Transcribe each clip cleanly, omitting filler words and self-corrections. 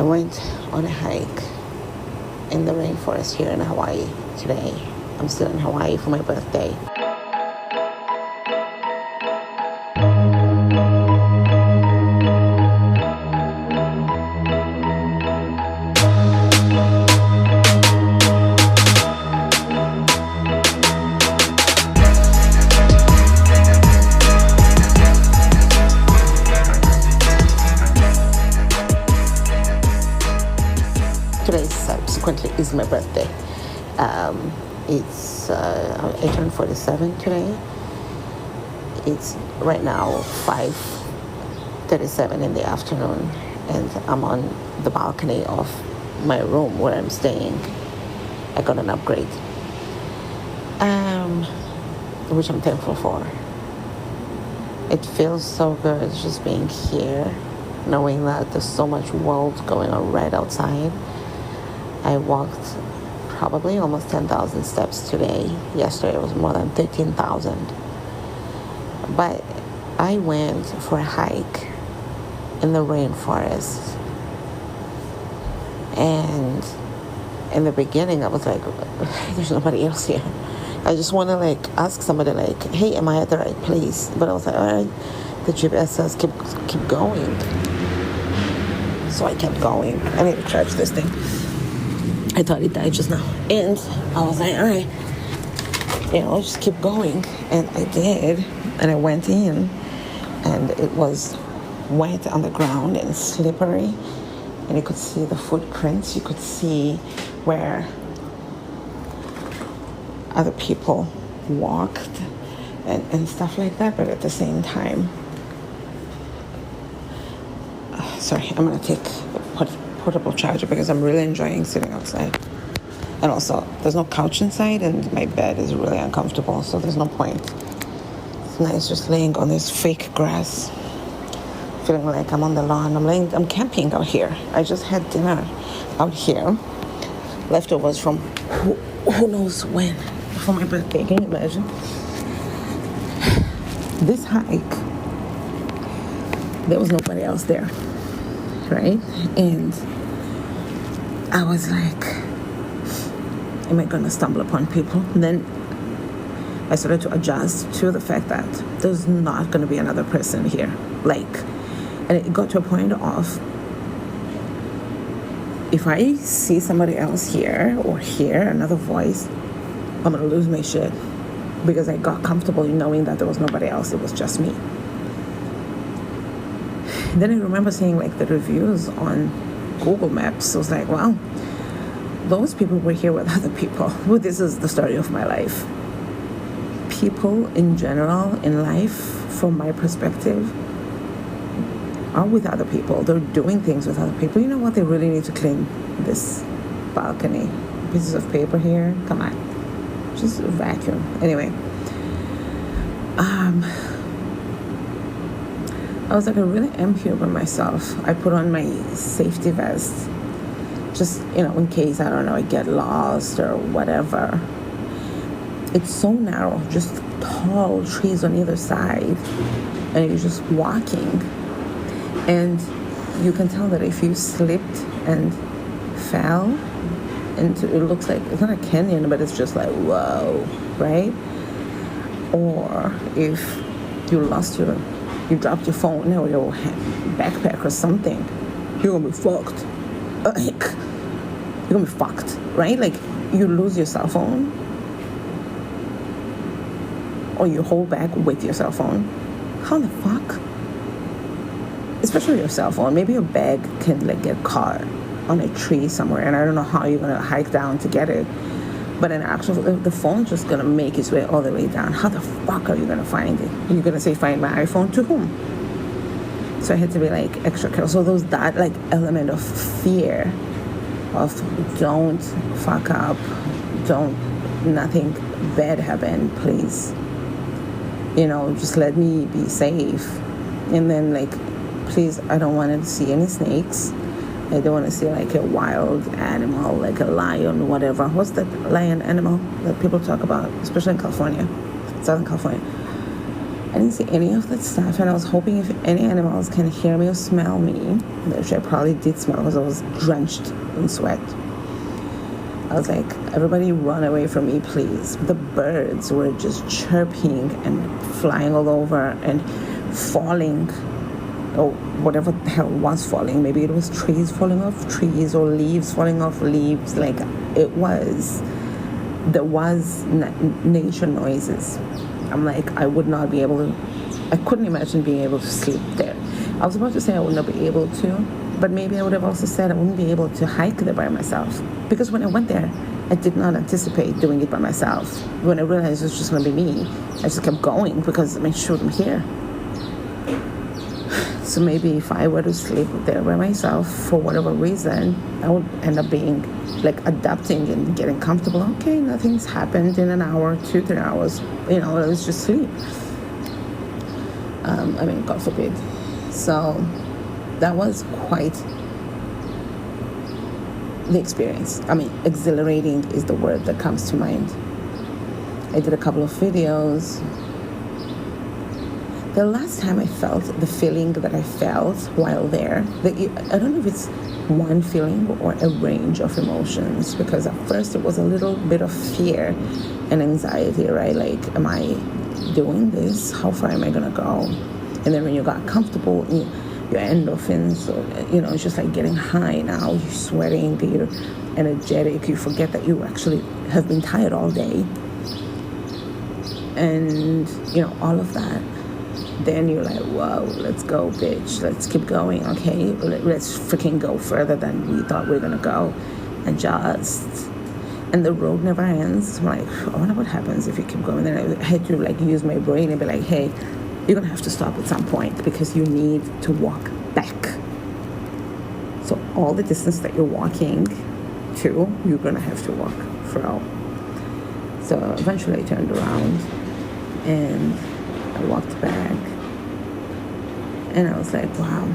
I went on a hike in the rainforest here in Hawaii today. I'm still in Hawaii for my birthday. Today subsequently is my birthday. I turned 47 today. It's right now 5:37 in the afternoon, and I'm on the balcony of my room where I'm staying. I got an upgrade, which I'm thankful for. It feels so good just being here, knowing that there's so much world going on right outside. I walked probably almost 10,000 steps today. Yesterday it was more than 13,000. But I went for a hike in the rainforest. And in the beginning I was like, there's nobody else here. I just want to ask somebody hey, am I at the right place? But I was like, all right, the GPS says keep going. So I kept going. I need to charge this thing. I thought it died just now. And I was like, all right, just keep going. And I did. And I went in, and it was wet on the ground and slippery. And you could see the footprints. You could see where other people walked and stuff like that. But at the same time, sorry, I'm going to take portable charger because I'm really enjoying sitting outside. And also, there's no couch inside, and my bed is really uncomfortable, so there's no point. It's nice just laying on this fake grass, feeling like I'm on the lawn. I'm camping out here. I just had dinner out here, leftovers from who knows when, for my birthday. Can you imagine? This hike, there was nobody else there, right? And I was like, am I going to stumble upon people? And then I started to adjust to the fact that there's not going to be another person here. And it got to a point of, if I see somebody else here or hear another voice, I'm going to lose my shit. Because I got comfortable in knowing that there was nobody else. It was just me. Then I remember seeing the reviews on Google Maps. I was like, wow, those people were here with other people. Well, this is the story of my life. People in general in life, from my perspective, are with other people. They're doing things with other people. You know what? They really need to clean this balcony. Pieces of paper here. Come on. Just vacuum. Anyway. I was like, I really am here by myself. I put on my safety vest, just, in case, I don't know, I get lost or whatever. It's so narrow, just tall trees on either side, and you're just walking. And you can tell that if you slipped and fell, and it looks like, it's not a canyon, but it's just like, whoa, right? Or if you dropped your phone or your backpack or something, you're gonna be fucked. You're gonna be fucked, right? You lose your cell phone, or you hold back with your cell phone. How the fuck? Especially your cell phone. Maybe your bag can get caught on a tree somewhere, and I don't know how you're gonna hike down to get it. But in actual, the phone's just gonna make its way all the way down. How the fuck are you gonna find it? You're gonna say, find my iPhone to whom? So I had to be extra careful. So there was that element of fear of don't fuck up, nothing bad happen, please. Just let me be safe. And then please, I don't want to see any snakes. I don't want to see a wild animal, like a lion, whatever. What's that lion animal that people talk about, especially in California, Southern California? I didn't see any of that stuff, and I was hoping if any animals can hear me or smell me, which I probably did smell because I was drenched in sweat. I was like, everybody run away from me, please. The birds were just chirping and flying all over and falling, or whatever the hell was falling. Maybe it was trees falling off trees or leaves falling off leaves. Like, there was nature noises. I'm like, I would not be able to, I couldn't imagine being able to sleep there. I was about to say I would not be able to, but maybe I would have also said I wouldn't be able to hike there by myself. Because when I went there, I did not anticipate doing it by myself. When I realized it was just going to be me, I just kept going because I shoot, I'm here. So maybe if I were to sleep there by myself for whatever reason, I would end up being like adapting and getting comfortable. Okay, nothing's happened in an hour, 2-3 hours. Let's just sleep. God forbid. So that was quite the experience. Exhilarating is the word that comes to mind. I did a couple of videos. The last time I felt the feeling that I felt while there, I don't know if it's one feeling or a range of emotions, because at first it was a little bit of fear and anxiety, right? Like, am I doing this? How far am I going to go? And then when you got comfortable, your endorphins, it's just like getting high now. You're sweating, you're energetic, you forget that you actually have been tired all day. And, all of that. Then you're like, whoa, let's go, bitch. Let's keep going, okay? Let's freaking go further than we thought we were going to go. And the road never ends. I'm like, I wonder what happens if you keep going. Then I had to, use my brain and be like, hey, you're going to have to stop at some point because you need to walk back. So all the distance that you're walking to, you're going to have to walk through. So eventually I turned around and I walked back, and I was like, wow.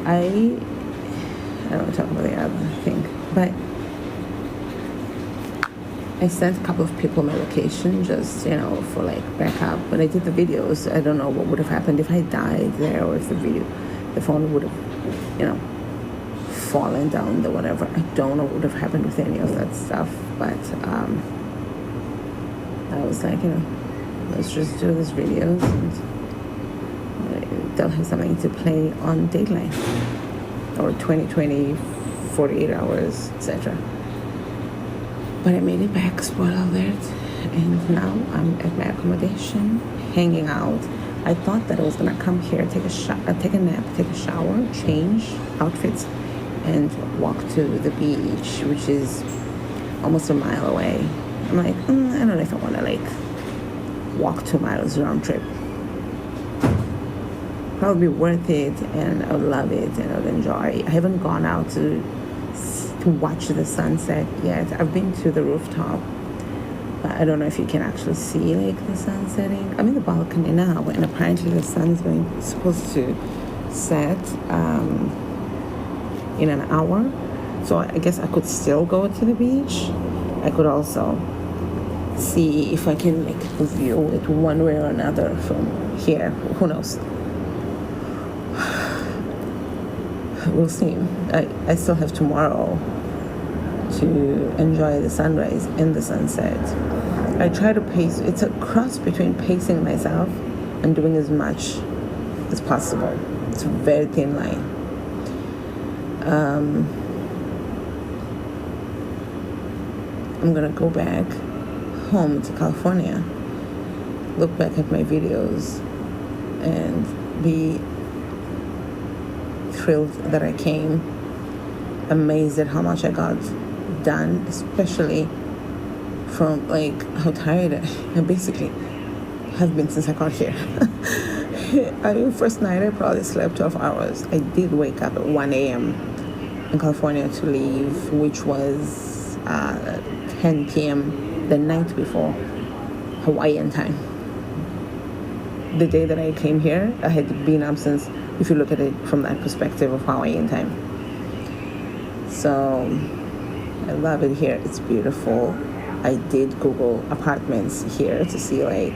I don't want to talk about the other thing, but I sent a couple of people my location just, for backup. When I did the videos, I don't know what would have happened if I died there, or if the phone would have, fallen down, the whatever. I don't know what would have happened with any of that stuff, but I was like, let's just do these videos and they'll have something to play on Dateline or 2020, 48 hours, etc. But I made it back, spoiler alert, and now I'm at my accommodation, hanging out. I thought that I was gonna come here, take a nap, take a shower, change outfits, and walk to the beach, which is almost a mile away. I'm like, I don't know if I want to walk 2 miles round trip. Probably worth it, and I would love it, and I would enjoy. I haven't gone out to watch the sunset yet. I've been to the rooftop, but I don't know if you can actually see the sun setting. I'm in the balcony now, and apparently the sun's supposed to set in an hour. So I guess I could still go to the beach. I could also see if I can view it one way or another from here. Who knows? We'll see. I still have tomorrow to enjoy the sunrise and the sunset. I try to pace. It's a cross between pacing myself and doing as much as possible. It's a very thin line. I'm gonna go back home to California, look back at my videos, and be thrilled that I came, amazed at how much I got done, especially from how tired I basically have been since I got here. First night I probably slept 12 hours. I did wake up at 1 a.m. in California to leave, which was 10 p.m. the night before Hawaiian time. The day that I came here, I had been up since, if you look at it from that perspective of Hawaiian time. So I love it here. It's beautiful. I did Google apartments here to see, like,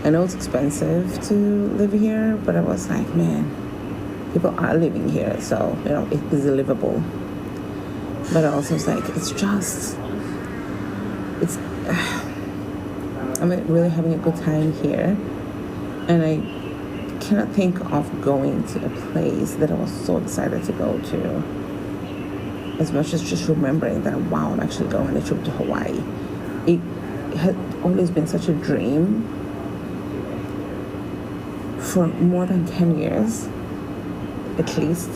I know it's expensive to live here, but I was like, man, people are living here, so, you know, it is livable. But I also was like, I'm really having a good time here, and I cannot think of going to a place that I was so excited to go to, as much as just remembering that, wow, I'm actually going on a trip to Hawaii. It had always been such a dream for more than 10 years, at least,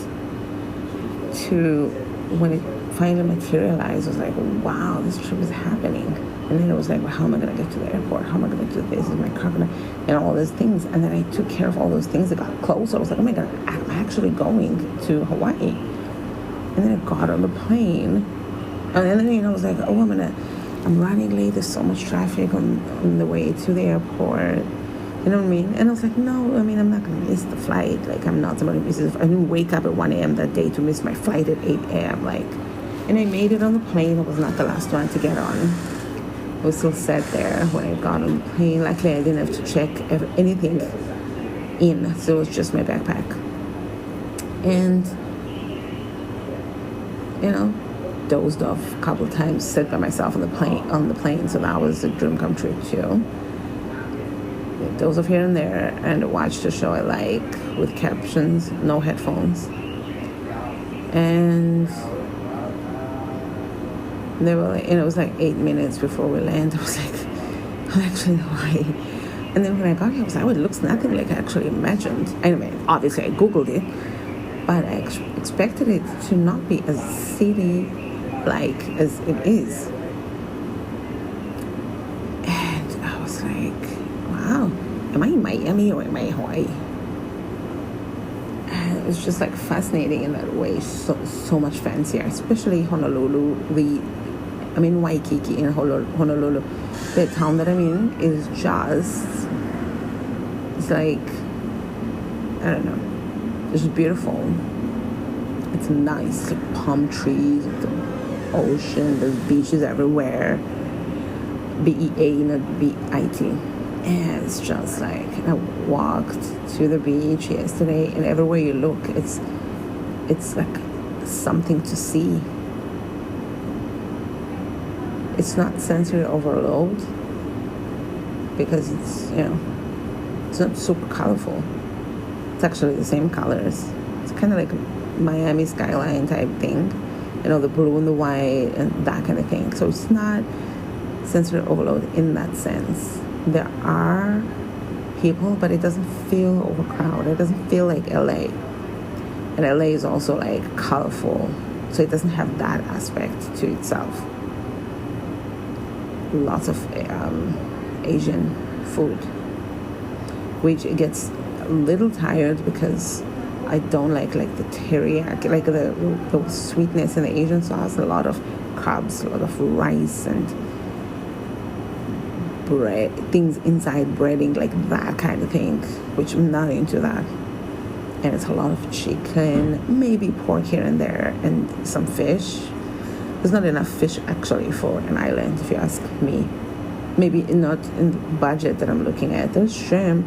to when it finally materialized, I was like, wow, this trip is happening. And then it was like, well, how am I going to get to the airport? How am I going to do this? Is my car going to... And all those things. And then I took care of all those things. It got closer. I was like, oh my God, I'm actually going to Hawaii. And then I got on the plane. And then, you know, I was like, oh, I'm running late. There's so much traffic on the way to the airport. You know what I mean? And I was like, no, I mean, I'm not going to miss the flight. Like, I'm not somebody who misses... I didn't wake up at 1 a.m. that day to miss my flight at 8 a.m. Like, and I made it on the plane. I was not the last one to get on. I was still sat there when I got on the plane. Luckily, I didn't have to check anything in, so it was just my backpack. And, you know, dozed off a couple of times, sat by myself on the plane, so that was a dream come true too. Dozed off here and there, and watched a show I like with captions, no headphones. And they were like, and it was like 8 minutes before we land. I was like, I'm actually in Hawaii. And then when I got here, I was like, oh, it looks nothing like I actually imagined. Anyway, obviously I Googled it, but I expected it to not be as city-like as it is. And I was like, wow, am I in Miami or am I in Hawaii? And it was just like fascinating in that way. So much fancier, especially Honolulu. I'm in Waikiki in Honolulu. The town that I'm in is just, it's like, I don't know, it's beautiful. It's nice, like palm trees, the ocean, there's beaches everywhere. BEA, not BIT. And it's just like, I walked to the beach yesterday, and everywhere you look, it's like something to see. It's not sensory overload because it's, you know, it's not super colorful. It's actually the same colors. It's kind of like Miami skyline type thing, you know, the blue and the white and that kind of thing. So it's not sensory overload in that sense. There are people, but it doesn't feel overcrowded. It doesn't feel like LA. And LA is also like colorful, so it doesn't have that aspect to itself. Lots of Asian food, which gets a little tired because I don't like the teriyaki, like the sweetness in the Asian sauce. A lot of carbs, a lot of rice and bread, things inside breading, like that kind of thing, which I'm not into that. And it's a lot of chicken, maybe pork here and there, and some fish. There's not enough fish actually for an island, if you ask me. Maybe not in the budget that I'm looking at. There's shrimp,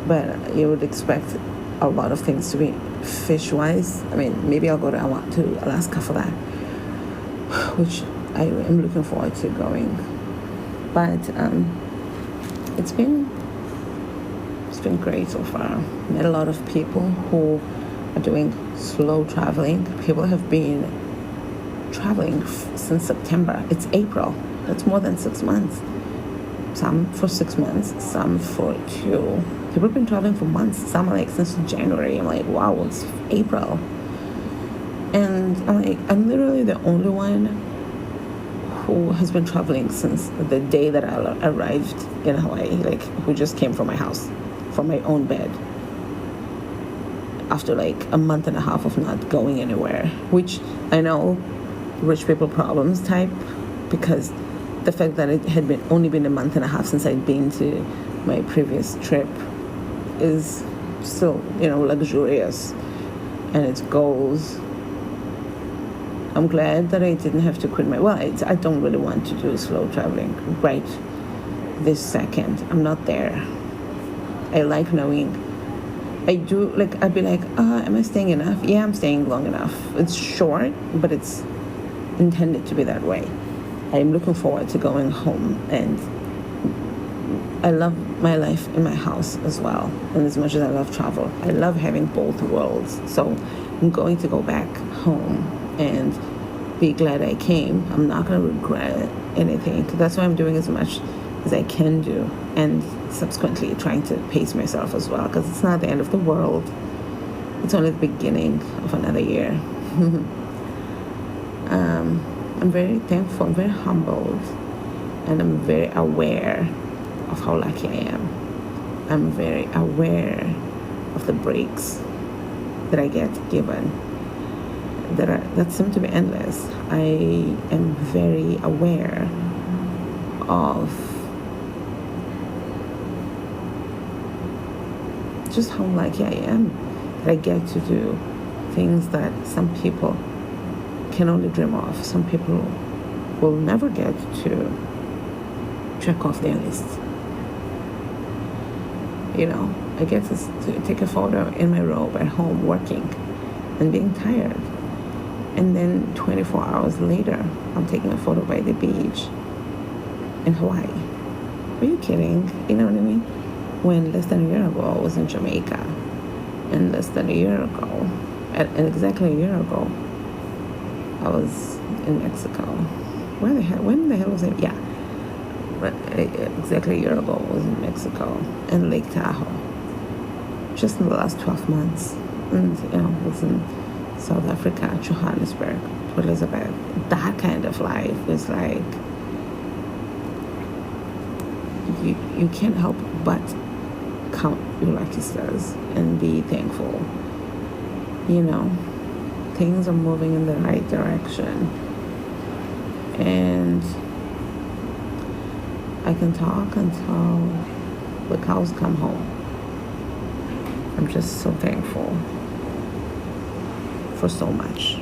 but you would expect a lot of things to be fish-wise. I mean, maybe I'll go to Alaska for that, which I am looking forward to going. But it's been great so far. Met a lot of people who are doing slow traveling. People have been traveling since September. It's April. That's more than 6 months. Some for 6 months, some for 2. People have been traveling for months. Some are like since January. I'm like, wow, it's April. And I'm like, I'm literally the only one who has been traveling since the day that I arrived in Hawaii, like who just came from my house, from my own bed, after like a month and a half of not going anywhere, which I know rich people problems type, because the fact that it had only been a month and a half since I'd been to my previous trip is still, you know, luxurious, and its goals I'm glad that I didn't have to quit I don't really want to do slow traveling right this second. I'm not there. I like knowing. I do, like, I'd be like, am I staying enough? Yeah, I'm staying long enough. It's short, but it's intended to be that way. I'm looking forward to going home, and I love my life in my house as well. And as much as I love travel, I love having both worlds. So I'm going to go back home and be glad I came. I'm not going to regret anything. That's why I'm doing as much as I can do, and subsequently trying to pace myself as well, because it's not the end of the world. It's only the beginning of another year. I'm very thankful, I'm very humbled, and I'm very aware of how lucky I am. I'm very aware of the breaks that I get given that seem to be endless. I am very aware of just how lucky I am that I get to do things that some people can only dream of. Some people will never get to check off their list. You know, I get to take a photo in my robe at home working and being tired. And then 24 hours later, I'm taking a photo by the beach in Hawaii. Are you kidding? You know what I mean? When less than a year ago, I was in Jamaica. And less than a year ago, and exactly a year ago, I was in Mexico. When the hell was it? Yeah. But exactly a year ago, I was in Mexico, in Lake Tahoe. Just in the last 12 months. And, I was in South Africa, Johannesburg, Port Elizabeth. That kind of life is like, you can't help but count your lucky stars and be thankful. Things are moving in the right direction, and I can talk until the cows come home. I'm just so thankful for so much.